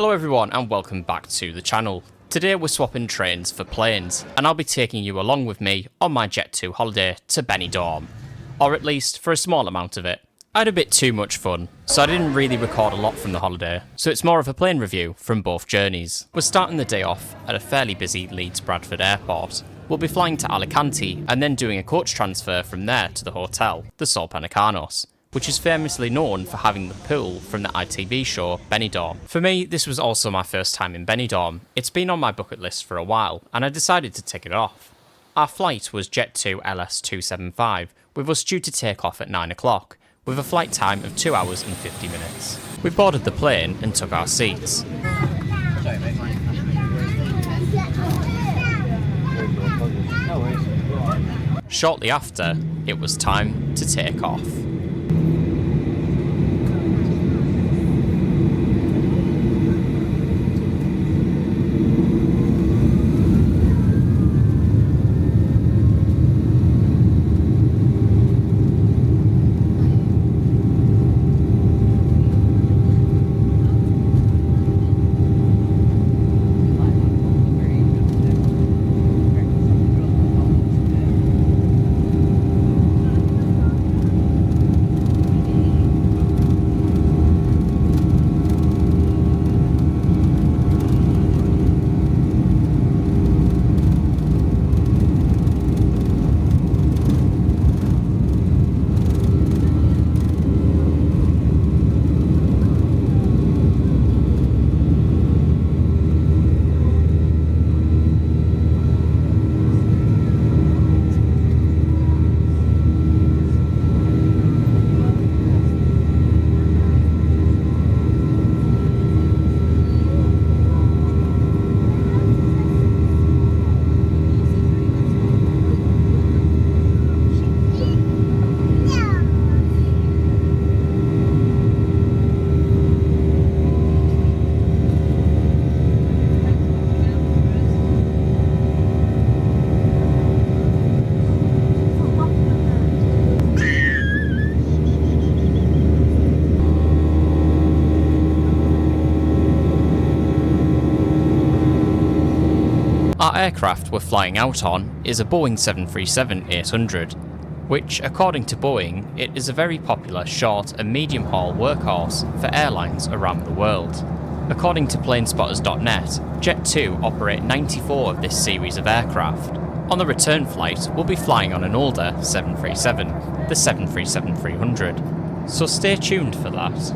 Hello everyone and welcome back to the channel. Today we're swapping trains for planes and I'll be taking you along with me on my Jet2 holiday to Benidorm. Or at least for a small amount of it. I had a bit too much fun, so I didn't really record a lot from the holiday, so it's more of a plane review from both journeys. We're starting the day off at a fairly busy Leeds Bradford airport. We'll be flying to Alicante and then doing a coach transfer from there to the hotel, the Solana, which is famously known for having the pool from the ITV show Benidorm. For me, this was also my first time in Benidorm. It's been on my bucket list for a while, and I decided to tick it off. Our flight was Jet2 LS275, with us due to take off at 9 o'clock, with a flight time of 2 hours and 50 minutes. We boarded the plane and took our seats. Shortly after, it was time to take off. Our aircraft we're flying out on is a Boeing 737-800, which, according to Boeing, it is a very popular short and medium-haul workhorse for airlines around the world. According to planespotters.net, Jet2 operate 94 of this series of aircraft. On the return flight, we'll be flying on an older 737, the 737-300, so stay tuned for that.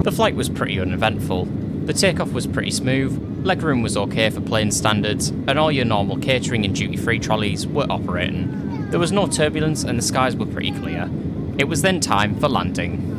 The flight was pretty uneventful. The takeoff was pretty smooth, legroom was okay for plane standards, and all your normal catering and duty-free trolleys were operating. There was no turbulence and the skies were pretty clear. It was then time for landing.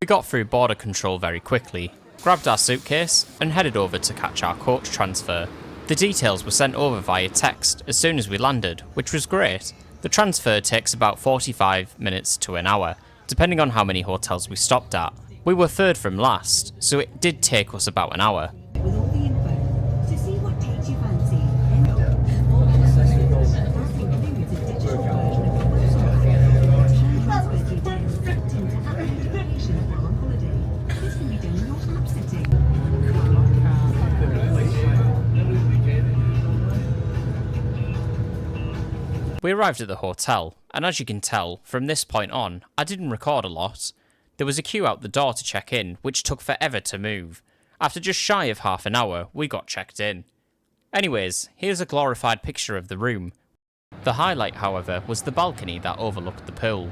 We got through border control very quickly, grabbed our suitcase and headed over to catch our coach transfer. The details were sent over via text as soon as we landed, which was great. The transfer takes about 45 minutes to an hour, depending on how many hotels we stopped at. We were third from last, so it did take us about an hour. With all the info, to see what takes you fancy. We arrived at the hotel, and as you can tell, from this point on, I didn't record a lot. There was a queue out the door to check in, which took forever to move. After just shy of half an hour, we got checked in. Anyways, here's a glorified picture of the room. The highlight, however, was the balcony that overlooked the pool.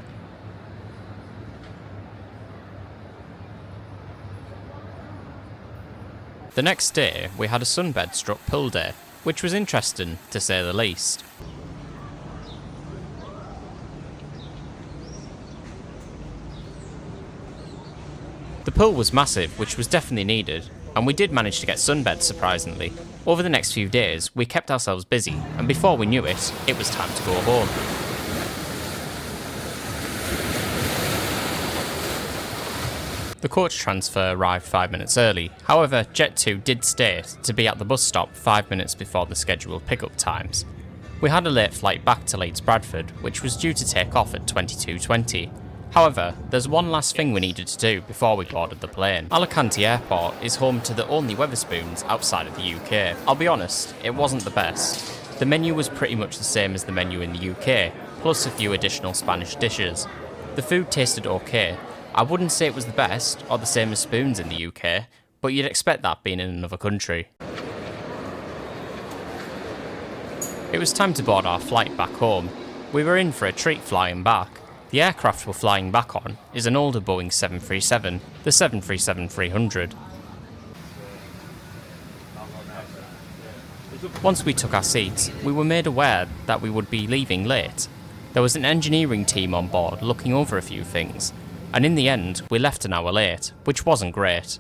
The next day, we had a sunbed struck pool day, which was interesting, to say the least. The pool was massive, which was definitely needed, and we did manage to get sunbeds surprisingly. Over the next few days, we kept ourselves busy, and before we knew it, it was time to go home. The coach transfer arrived 5 minutes early, however Jet2 did state to be at the bus stop 5 minutes before the scheduled pickup times. We had a late flight back to Leeds Bradford, which was due to take off at 22:20. However, there's one last thing we needed to do before we boarded the plane. Alicante Airport is home to the only Wetherspoons outside of the UK. I'll be honest, it wasn't the best. The menu was pretty much the same as the menu in the UK, plus a few additional Spanish dishes. The food tasted okay. I wouldn't say it was the best, or the same as spoons in the UK, but you'd expect that being in another country. It was time to board our flight back home. We were in for a treat flying back. The aircraft we're flying back on is an older Boeing 737, the 737-300. Once we took our seats, we were made aware that we would be leaving late. There was an engineering team on board looking over a few things, and in the end, we left an hour late, which wasn't great.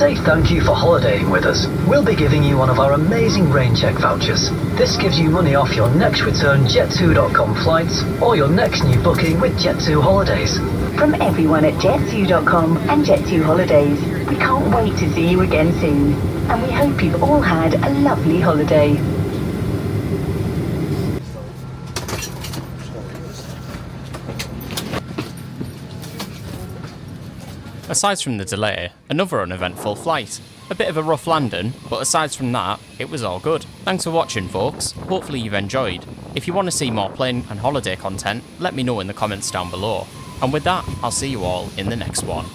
say thank you for holidaying with us, we'll be giving you one of our amazing rain check vouchers. This gives you money off your next return Jet2.com flights or your next new booking with Jet2holidays. From everyone at Jet2.com and Jet2holidays, we can't wait to see you again soon, and we hope you've all had a lovely holiday. Aside from the delay, another uneventful flight. A bit of a rough landing, but aside from that, it was all good. Thanks for watching, folks. Hopefully you've enjoyed. If you want to see more plane and holiday content, let me know in the comments down below. And with that, I'll see you all in the next one.